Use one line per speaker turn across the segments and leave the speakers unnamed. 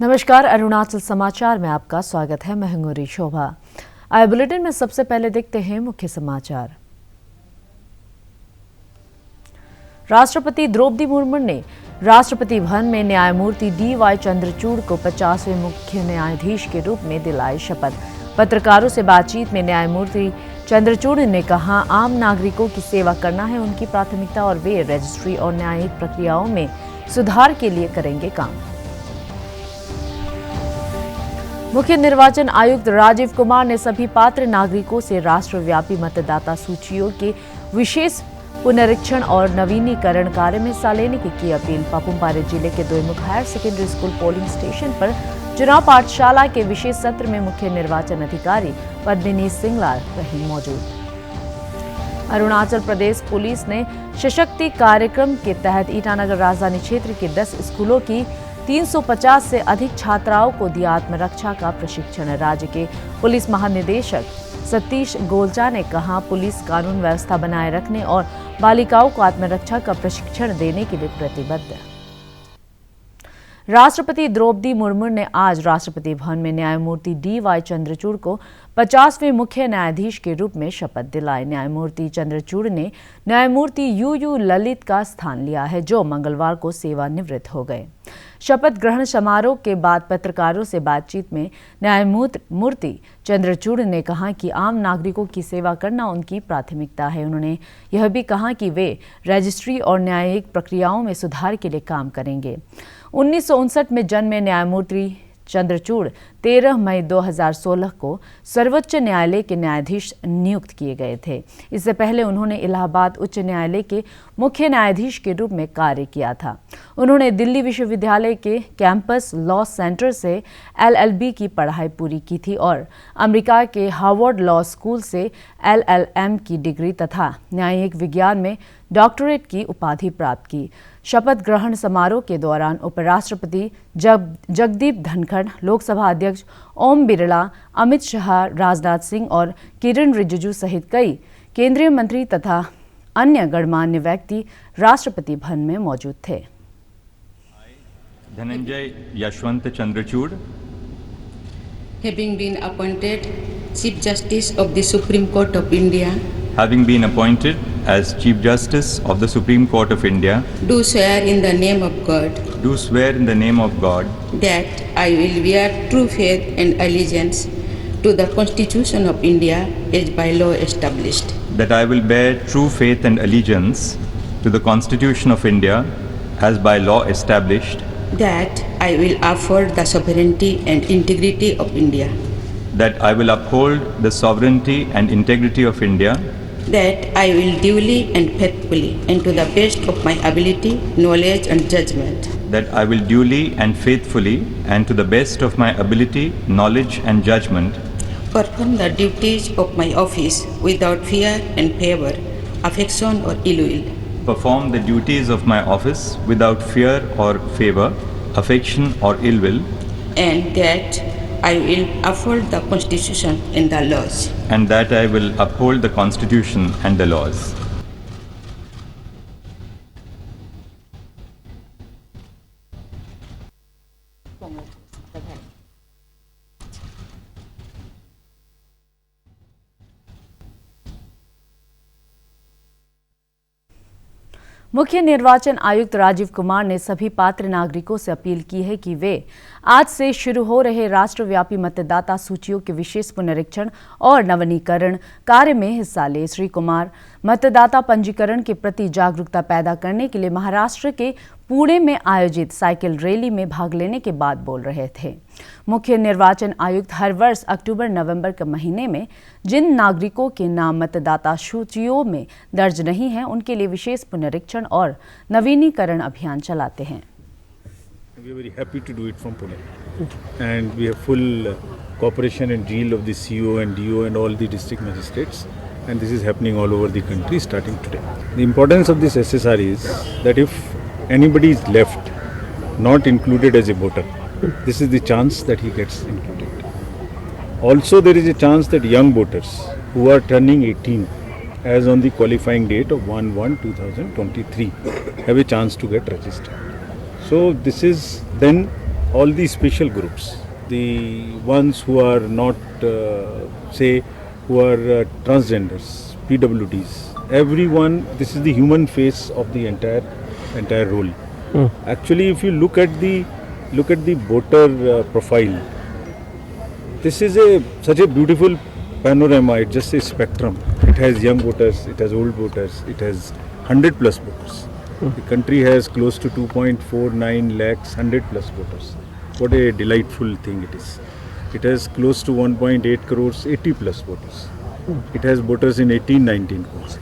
नमस्कार, अरुणाचल समाचार में आपका स्वागत है। मैं हूं शोभा। आए बुलेटिन में सबसे पहले देखते हैं मुख्य समाचार। राष्ट्रपति द्रौपदी मुर्मू ने राष्ट्रपति भवन में न्यायमूर्ति DY चंद्रचूड़ को 50वें मुख्य न्यायाधीश के रूप में दिलाई शपथ। पत्रकारों से बातचीत में न्यायमूर्ति चंद्रचूड़ ने कहा, आम नागरिकों की सेवा करना है उनकी प्राथमिकता और वे रजिस्ट्री और न्यायिक प्रक्रियाओं में सुधार के लिए करेंगे काम। मुख्य निर्वाचन आयुक्त राजीव कुमार ने सभी पात्र नागरिकों से राष्ट्रव्यापी मतदाता सूचियों के विशेष पुनरीक्षण और नवीनीकरण कार्य में हिस्सा लेने की अपील। पापुम-पारे जिले के Doimukh higher secondary school polling station पर चुनाव पाठशाला के विशेष सत्र में मुख्य निर्वाचन अधिकारी पद्मिनी सिंगला रही मौजूद। अरुणाचल प्रदेश पुलिस ने सशक्ति कार्यक्रम के तहत ईटानगर राजधानी क्षेत्र के 10 स्कूलों की 350 से अधिक छात्राओं को दिया आत्मरक्षा का प्रशिक्षण। राज्य के पुलिस महानिदेशक सतीश गोलचा ने कहा, पुलिस कानून व्यवस्था बनाए रखने और बालिकाओं को आत्मरक्षा का प्रशिक्षण देने के लिए प्रतिबद्ध है। राष्ट्रपति द्रौपदी मुर्मू ने आज राष्ट्रपति भवन में न्यायमूर्ति DY चंद्रचूड़ को 50वें मुख्य न्यायाधीश के रूप में शपथ दिलाई। न्यायमूर्ति चंद्रचूड़ ने न्यायमूर्ति UU ललित का स्थान लिया है, जो मंगलवार को सेवानिवृत्त हो गए। शपथ ग्रहण समारोह के बाद पत्रकारों से बातचीत में न्यायमूर्ति चंद्रचूड़ ने कहा कि आम नागरिकों की सेवा करना उनकी प्राथमिकता है। उन्होंने यह भी कहा कि वे रजिस्ट्री और न्यायिक प्रक्रियाओं में सुधार के लिए काम करेंगे। 1959 में जन्मे न्यायमूर्ति चंद्रचूड़ 13 मई 2016 को सर्वोच्च न्यायालय के न्यायाधीश नियुक्त किए गए थे। इससे पहले उन्होंने इलाहाबाद उच्च न्यायालय के मुख्य न्यायाधीश के रूप में कार्य किया था। उन्होंने दिल्ली विश्वविद्यालय के कैंपस लॉ सेंटर से LLB की पढ़ाई पूरी की थी और अमेरिका के हार्वर्ड लॉ स्कूल से LLM की डिग्री तथा न्यायिक विज्ञान में डॉक्टरेट की उपाधि प्राप्त की। शपथ ग्रहण समारोह के दौरान उपराष्ट्रपति जगदीप धनखड़, लोकसभा अध्यक्ष ओम बिरला, अमित शाह, राजनाथ सिंह और किरण रिजिजू सहित कई केंद्रीय मंत्री तथा अन्य गणमान्य व्यक्ति राष्ट्रपति भवन में मौजूद थे।
Dhananjay Yashwant Chandrachud,
having been appointed Chief Justice of the Supreme Court of India,
having been appointed as Chief Justice of the Supreme Court of India,
do swear in the name of God
do swear in the name of God
that I will bear true faith and allegiance to the Constitution of India as by law established,
that I will bear true faith and allegiance to the Constitution of India as by law established,
that I will uphold the sovereignty and integrity of India,
that I will uphold the sovereignty and integrity of India,
that I will duly and faithfully and to the best of my ability, knowledge and judgment
that I will duly and faithfully and to the best of my ability, knowledge and judgment
perform the duties of my office without fear and favor, affection or ill will,
perform the duties of my office without fear or favor, affection or ill will,
and that I will uphold the Constitution and the laws.
And that I will uphold the Constitution and the laws.
मुख्य निर्वाचन आयुक्त राजीव कुमार ने सभी पात्र नागरिकों से appeal की है कि वे आज से शुरू हो रहे राष्ट्रव्यापी मतदाता सूचियों के विशेष पुनरीक्षण और नवीनीकरण कार्य में हिस्सा लें। श्री कुमार मतदाता पंजीकरण के प्रति जागरूकता पैदा करने के लिए महाराष्ट्र के पुणे में आयोजित साइकिल रैली में भाग लेने के बाद बोल रहे थे। मुख्य निर्वाचन आयुक्त हर वर्ष अक्टूबर-नवंबर के महीने में जिन नागरिकों के नाम मतदाता सूचियों में दर्ज नहीं है, उनके लिए विशेष पुनरीक्षण और नवीनीकरण अभियान चलाते हैं।
We are very happy to do it from Pune, and we have full cooperation and zeal of the CO and DO and all the district magistrates, and this is happening all over the country starting today. The importance of this SSR is that if anybody is left not included as a voter, this is the chance that he gets included. Also, there is a chance that young voters who are turning 18 as on the qualifying date of 1/1/2023 have a chance to get registered. So this is then all the special groups, the ones who are not, who are transgenders, PWDs, everyone. This is the human face of the entire role. Actually, if you look at the voter profile, this is such a beautiful panorama. It's just a spectrum. It has young voters, it has old voters, it has 100 plus voters. The country has close to 2.49 lakhs 100 plus voters. What a delightful thing it is. It has close to 1.8 crores 80 plus voters. It has voters in 18-19 crores.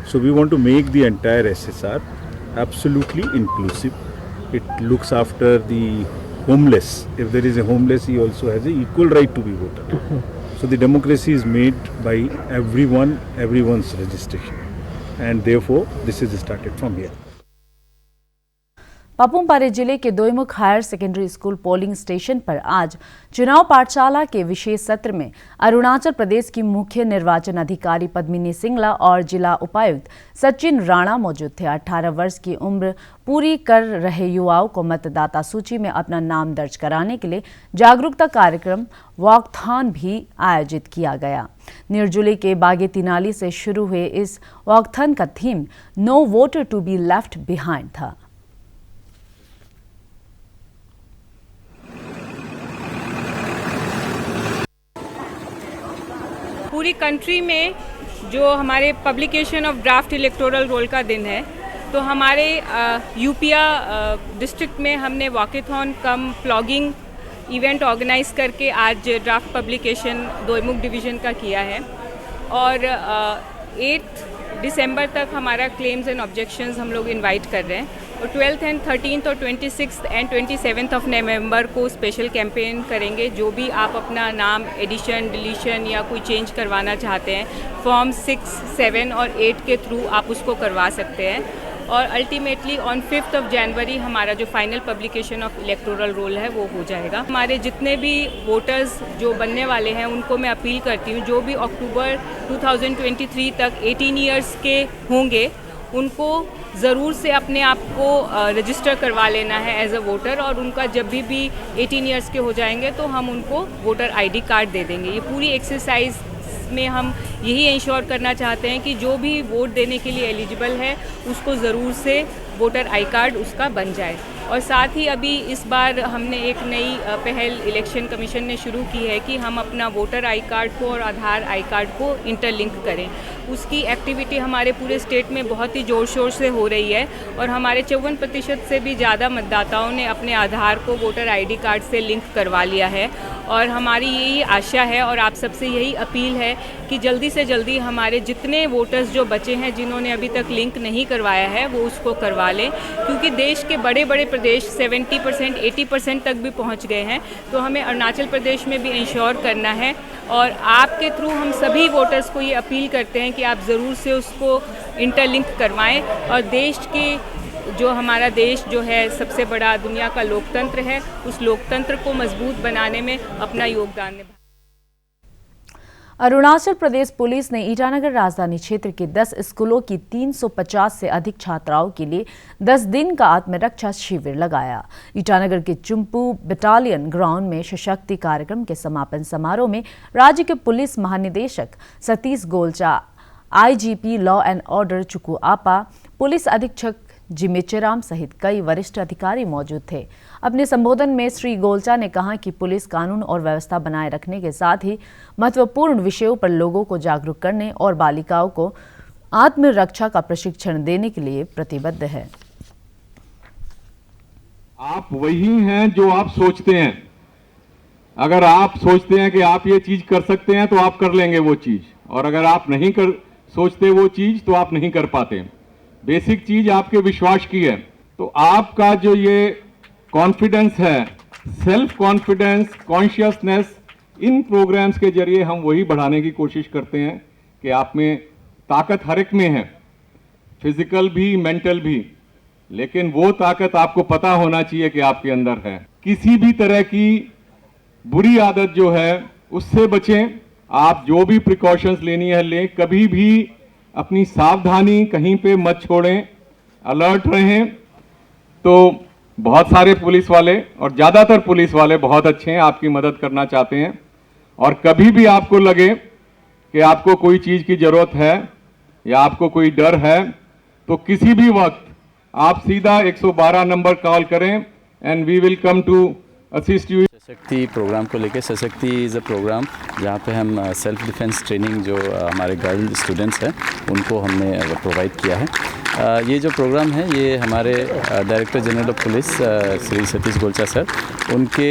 So we want to make the entire SSR absolutely inclusive. It looks after the homeless. If there is a homeless, he also has an equal right to be voted. So the democracy is made by everyone, everyone's registration, and therefore this is started from here.
Papum Pare जिले के Doimukh higher secondary school polling station पर आज चुनाव पाठशाला के विशेष सत्र में अरुणाचल प्रदेश की मुख्य निर्वाचन अधिकारी पद्मिनी सिंगला और जिला उपायुक्त सचिन राणा मौजूद थे। 18 वर्ष की उम्र पूरी कर रहे युवाओं को मतदाता सूची में अपना नाम दर्ज कराने के लिए जागरूकता कार्यक्रम वॉकथॉन भी आयोजित किया गया। निर्जुली के बागे तिनाली से शुरू हुए इस वॉकथॉन का theme no voter to be left behind था।
पूरी कंट्री में जो हमारे publication of draft electoral roll का दिन है, तो हमारे यूपिया डिस्ट्रिक्ट में हमने walkathon cum plogging event organise करके आज ड्राफ्ट पब्लिकेशन दोईमुख डिवीज़न का किया है और 8 दिसंबर तक हमारा क्लेम्स एंड ऑब्जेक्शंस हम लोग इनवाइट कर रहे हैं और 12th एंड 13th और 26th and 27th of November को स्पेशल कैंपेन करेंगे। जो भी आप अपना नाम एडिशन, डिलीशन या कोई चेंज करवाना चाहते हैं, फॉर्म 6, 7 और 8 के थ्रू आप उसको करवा सकते हैं और ultimately on 5th of January हमारा जो final publication of electoral roll है वो हो जाएगा। हमारे जितने भी वोटर्स जो बनने वाले हैं उनको मैं अपील करती हूँ, जो भी अक्टूबर 2023 तक 18 ईयर्स के होंगे उनको ज़रूर से अपने आप को रजिस्टर करवा लेना है एज अ वोटर और उनका जब भी 18 ईयर्स के हो जाएंगे तो हम उनको वोटर आईडी कार्ड दे देंगे। ये पूरी एक्सरसाइज में हम यही इंश्योर करना चाहते हैं कि जो भी वोट देने के लिए एलिजिबल है उसको ज़रूर से वोटर आई कार्ड उसका बन जाए। और साथ ही अभी इस बार हमने एक नई पहल इलेक्शन कमीशन ने शुरू की है कि हम अपना वोटर आई कार्ड को और आधार आई कार्ड को इंटरलिंक करें। उसकी एक्टिविटी हमारे पूरे स्टेट में बहुत ही ज़ोर शोर से हो रही है और हमारे 54% से भी ज़्यादा मतदाताओं ने अपने आधार को वोटर आईडी कार्ड से लिंक करवा लिया है और हमारी यही आशा है और आप सबसे यही अपील है कि जल्दी से जल्दी हमारे जितने वोटर्स जो बचे हैं जिन्होंने अभी तक लिंक नहीं करवाया है वो उसको करवा लें, क्योंकि देश के बड़े बड़े प्रदेश 70%, 80% तक भी पहुंच गए हैं। तो हमें अरुणाचल प्रदेश में भी इंश्योर करना है और आपके थ्रू हम सभी वोटर्स को ये अपील करते हैं कि आप ज़रूर से उसको इंटरलिंक करवाएं और देश की जो हमारा देश जो है सबसे बड़ा दुनिया का लोकतंत्र है, उस लोकतंत्र को मजबूत बनाने में अपना योगदान निभाएं।
अरुणाचल प्रदेश पुलिस ने ईटानगर राजधानी क्षेत्र के 10 स्कूलों की 350 से अधिक छात्राओं के लिए 10 दिन का आत्मरक्षा शिविर लगाया। ईटानगर के चुम्पू बटालियन ग्राउंड में सशक्ति कार्यक्रम के समापन समारोह में राज्य के पुलिस महानिदेशक Satish Golcha, IGP law and order चुकू आपा, पुलिस अधीक्षक जिमेचेराम सहित कई वरिष्ठ अधिकारी मौजूद थे। अपने संबोधन में श्री गोलचा ने कहा कि पुलिस कानून और व्यवस्था बनाए रखने के साथ ही महत्वपूर्ण विषयों पर लोगों को जागरूक करने और बालिकाओं को आत्मरक्षा का प्रशिक्षण देने के लिए प्रतिबद्ध है।
आप वही हैं जो आप सोचते हैं। अगर आप सोचते हैं कि आप ये चीज कर सकते हैं तो आप कर लेंगे वो चीज, और अगर आप नहीं कर सोचते वो चीज तो आप नहीं कर पाते। बेसिक चीज आपके विश्वास की है। तो आपका जो ये कॉन्फिडेंस है, सेल्फ कॉन्फिडेंस, कॉन्शियसनेस, इन प्रोग्राम्स के जरिए हम वही बढ़ाने की कोशिश करते हैं कि आप में ताकत हर एक में है, फिजिकल भी, मेंटल भी, लेकिन वो ताकत आपको पता होना चाहिए कि आपके अंदर है। किसी भी तरह की बुरी आदत जो है उससे बचें। आप जो भी प्रिकॉशंस लेनी है लें, कभी भी अपनी सावधानी कहीं पे मत छोड़ें, अलर्ट रहें। तो बहुत सारे पुलिस वाले और ज़्यादातर पुलिस वाले बहुत अच्छे हैं, आपकी मदद करना चाहते हैं। और कभी भी आपको लगे कि आपको कोई चीज़ की ज़रूरत है या आपको कोई डर है, तो किसी भी वक्त आप सीधा 112 नंबर कॉल करें and we will come to assist you.
Sashakti program को लेकर, सशक्ति इज़ अ प्रोग्राम जहाँ पे हम सेल्फ डिफेंस ट्रेनिंग जो हमारे गर्ल स्टूडेंट्स हैं उनको हमने प्रोवाइड किया है। ये जो प्रोग्राम है ये हमारे director general of police Shri Satish Golcha sir उनके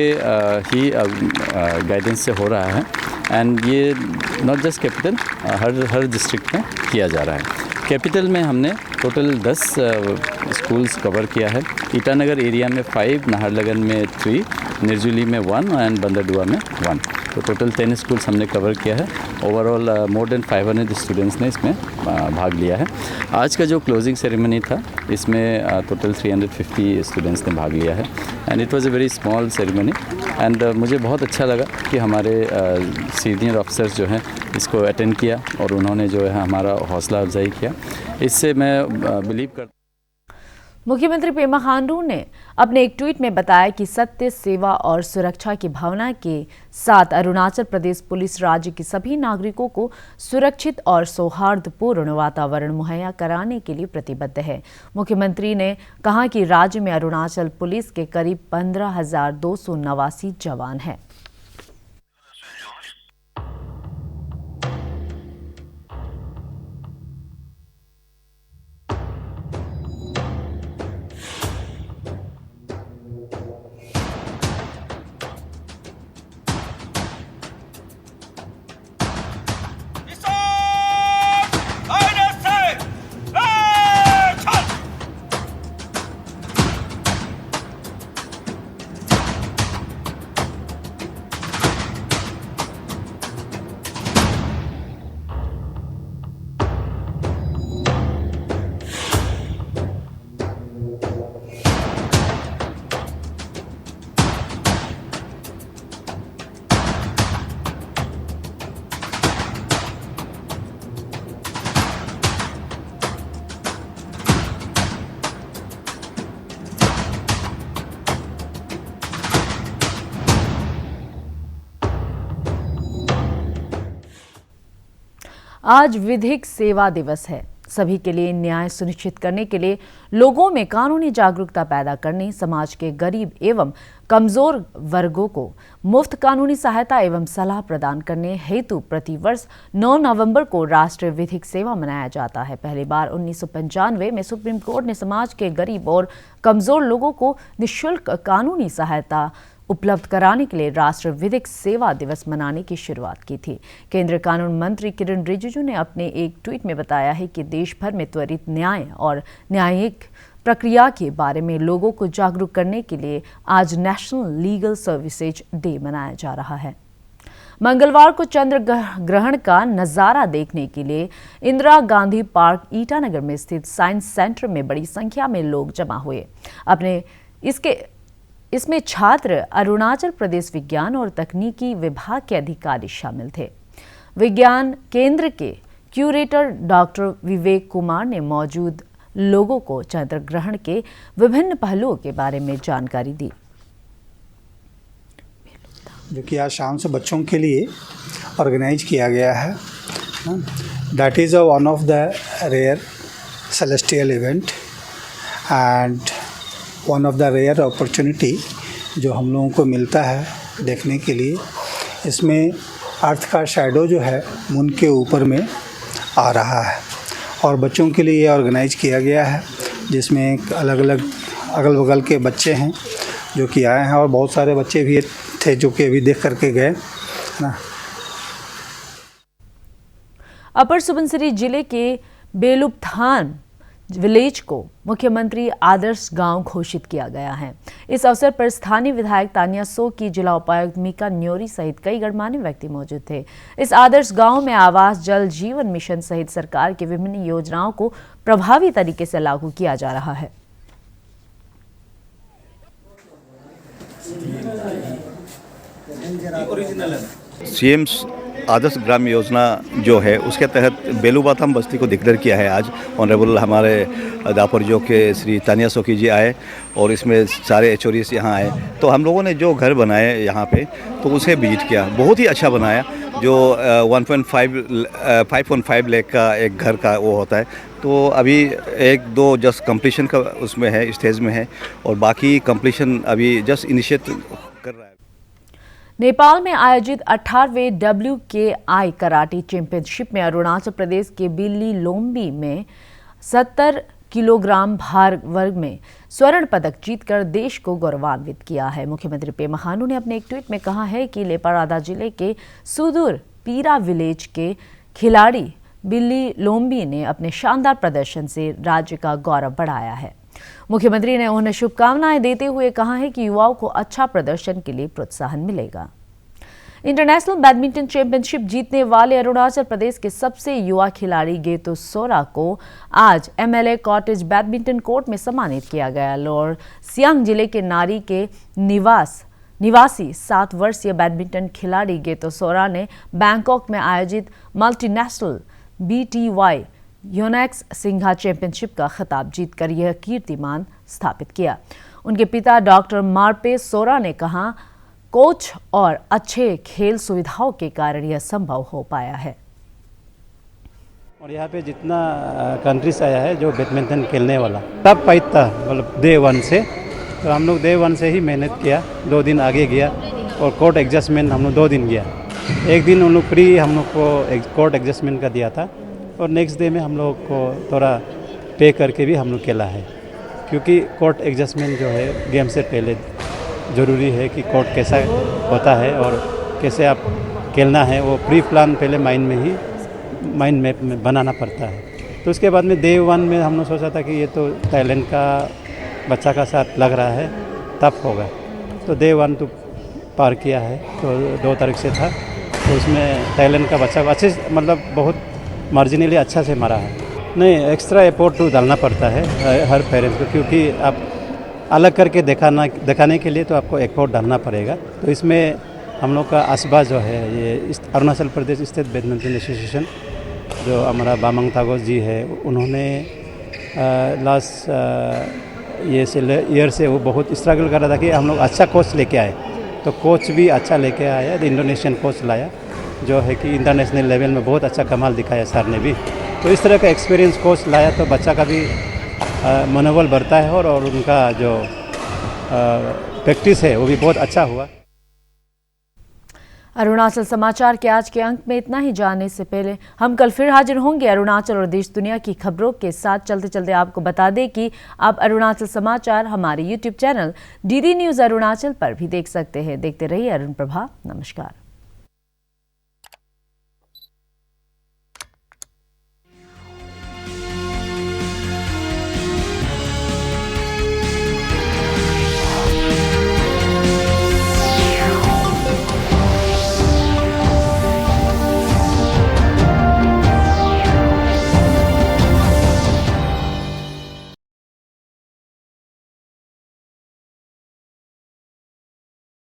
ही गाइडेंस से हो रहा है। एंड ये not just capital, her district में किया जा रहा है। कैपिटल में हमने टोटल 10 स्कूल्स कवर किया है। ईटानगर एरिया में 5, नाहरलगन में 3, निर्जुली में 1 एंड बंदरडुआ में 1। तो टोटल 10 स्कूल्स हमने कवर किया है। ओवरऑल मोर देन 500 स्टूडेंट्स ने इसमें भाग लिया है। आज का जो क्लोजिंग सेरेमनी था इसमें टोटल 350 स्टूडेंट्स ने भाग लिया है and it was a very small ceremony. And मुझे बहुत अच्छा लगा कि हमारे सीनियर ऑफिसर्स जो हैं इसको अटेंड किया और उन्होंने जो है हमारा हौसला अफजाई किया। इससे मैं बिलीव करता।
मुख्यमंत्री पेमा खांडू ने अपने एक ट्वीट में बताया कि सत्य, सेवा और सुरक्षा की भावना के साथ अरुणाचल प्रदेश पुलिस राज्य के सभी नागरिकों को सुरक्षित और सौहार्दपूर्ण वातावरण मुहैया कराने के लिए प्रतिबद्ध है। मुख्यमंत्री ने कहा कि राज्य में अरुणाचल पुलिस के करीब 15,289 जवान हैं। आज विधिक सेवा दिवस है। सभी के लिए न्याय सुनिश्चित करने के लिए लोगों में कानूनी जागरूकता पैदा करने, समाज के गरीब एवं कमजोर वर्गों को मुफ्त कानूनी सहायता एवं सलाह प्रदान करने हेतु प्रतिवर्ष 9 नवंबर को राष्ट्रीय विधिक सेवा मनाया जाता है। पहली बार 1995 में सुप्रीम कोर्ट ने समाज के गरीब और कमजोर लोगों को निःशुल्क कानूनी सहायता उपलब्ध कराने के लिए राष्ट्रीय विधिक सेवा दिवस मनाने की शुरुआत की थी। केंद्रीय कानून मंत्री किरण रिजिजू ने अपने एक ट्वीट में बताया है कि देश भर में त्वरित न्याय और न्यायिक प्रक्रिया के बारे में लोगों को जागरूक करने के लिए आज नेशनल लीगल सर्विसेज डे मनाया जा रहा है। मंगलवार को चंद्र ग्रहण का नजारा देखने के लिए इंदिरा गांधी पार्क ईटानगर में स्थित साइंस सेंटर में बड़ी संख्या में लोग जमा हुए। इसमें छात्र, अरुणाचल प्रदेश विज्ञान और तकनीकी विभाग के अधिकारी शामिल थे। विज्ञान केंद्र के क्यूरेटर डॉक्टर विवेक कुमार ने मौजूद लोगों को चंद्र ग्रहण के विभिन्न पहलुओं के बारे में जानकारी दी।
जो कि आज शाम से बच्चों के लिए ऑर्गेनाइज किया गया है। That is one of the rare celestial event and one of the rare opportunity जो हम लोगों को मिलता है देखने के लिए। इसमें अर्थ का शैडो जो है मून के ऊपर में आ रहा है और बच्चों के लिए ये ऑर्गेनाइज किया गया है, जिसमें अलग अलग अगल बगल के बच्चे हैं जो कि आए हैं और बहुत सारे बच्चे भी थे जो कि अभी देख करके गए, है ना।
अपर सुबनसिरी जिले के बेलुपथान विलेज को मुख्यमंत्री आदर्श गांव घोषित किया गया है। इस अवसर पर स्थानीय विधायक तानिया सोकी, जिला उपायुक्त मीका न्योरी सहित कई गणमान्य व्यक्ति मौजूद थे। इस आदर्श गांव में आवास, जल जीवन मिशन सहित सरकार की विभिन्न योजनाओं को प्रभावी तरीके से लागू किया जा रहा है।
सीएम आदर्श ग्राम योजना जो है उसके तहत बेलूबाथम बस्ती को डिक्लेयर किया है। आज ऑनरेबल हमारे दापोरिजो के श्री तानिया सोकी जी आए और इसमें सारे HODs यहाँ आए, तो हम लोगों ने जो घर बनाए यहाँ पे तो उसे विजिट किया, बहुत ही अच्छा बनाया। जो 5.5 लाख का एक घर का वो होता है, तो अभी 1-2 जस्ट कंप्लीशन का उसमें है, स्टेज में है, और बाकी कंप्लीशन अभी जस्ट इनिशिएट कर रहा है।
नेपाल में आयोजित 18वें WKI कराटे चैंपियनशिप में अरुणाचल प्रदेश के बिल्ली लोम्बी में 70 किलोग्राम भार वर्ग में स्वर्ण पदक जीतकर देश को गौरवान्वित किया है। मुख्यमंत्री पेमा खांडू ने अपने एक ट्वीट में कहा है कि लेपारादा जिले के सुदूर पीरा विलेज के खिलाड़ी बिल्ली लोम्बी ने अपने शानदार प्रदर्शन से राज्य का गौरव बढ़ाया है। मुख्यमंत्री ने उन्हें शुभकामनाएं देते हुए कहा है कि युवाओं को अच्छा प्रदर्शन के लिए प्रोत्साहन मिलेगा। इंटरनेशनल बैडमिंटन चैंपियनशिप जीतने वाले अरुणाचल प्रदेश के सबसे युवा खिलाड़ी गेतो सोरा को आज MLA कॉटेज बैडमिंटन कोर्ट में सम्मानित किया गया। लोअर सियांग जिले के नारी के निवासी 7 वर्षीय बैडमिंटन खिलाड़ी गेतो सोरा ने बैंकॉक में आयोजित multinational BTY Yonex Singha championship का खिताब जीतकर यह कीर्तिमान स्थापित किया। उनके पिता डॉक्टर मारपे सोरा ने कहा, कोच और अच्छे खेल सुविधाओं के कारण यह संभव हो पाया है।
और यहाँ पे जितना कंट्रीज आया है जो बैडमिंटन खेलने वाला, तब फाइट था, मतलब डे 1 से। तो हम लोग डे 1 से ही मेहनत किया, 2 दिन आगे गया और कोर्ट एडजस्टमेंट हम लोग 2 दिन गया। एक दिन उन लोग फ्री हम लोग को कोर्ट एडजस्टमेंट का दिया था और नेक्स्ट डे में हम लोग को थोड़ा पे करके भी हम लोग खेला है, क्योंकि कोर्ट एडजस्टमेंट जो है गेम से पहले ज़रूरी है कि कोर्ट कैसा होता है और कैसे आप खेलना है, वो प्री प्लान पहले माइंड मैप में बनाना पड़ता है। तो उसके बाद में डे 1 में हमने सोचा था कि ये तो थाईलैंड का बच्चा का साथ लग रहा है, टफ होगा। तो डे 1 तो पार किया है, तो 2 तारीख से था, तो उसमें थाईलैंड का बच्चा अच्छे मतलब बहुत मार्जिनली अच्छा से मारा है। नहीं, एक्स्ट्रा एफर्ट तो डालना पड़ता है हर पेरेंट्स को, क्योंकि आप अलग करके दिखाने के लिए तो आपको एफर्ट डालना पड़ेगा। तो इसमें हम लोग का असबा जो है, ये Arunachal Pradesh state badminton association जो हमारा बामंग तागोस जी है, उन्होंने लास्ट ईयर से वो बहुत स्ट्रगल कर रहा था कि हम लोग अच्छा कोच लेके आए, तो कोच भी अच्छा लेके आया, इंडोनेशियन कोच लाया जो है कि इंटरनेशनल लेवल में बहुत अच्छा कमाल दिखाया सर ने भी। तो इस तरह का एक्सपीरियंस कोच लाया तो बच्चा का भी मनोबल बढ़ता है और उनका जो प्रैक्टिस है वो भी बहुत अच्छा हुआ।
अरुणाचल समाचार के आज के अंक में इतना ही। जानने से पहले हम कल फिर हाजिर होंगे अरुणाचल और देश दुनिया की खबरों के साथ। चलते चलते आपको बता दें कि आप अरुणाचल समाचार हमारे YouTube channel DD news Arunachal पर भी देख सकते हैं। देखते रहिए अरुण प्रभा। नमस्कार।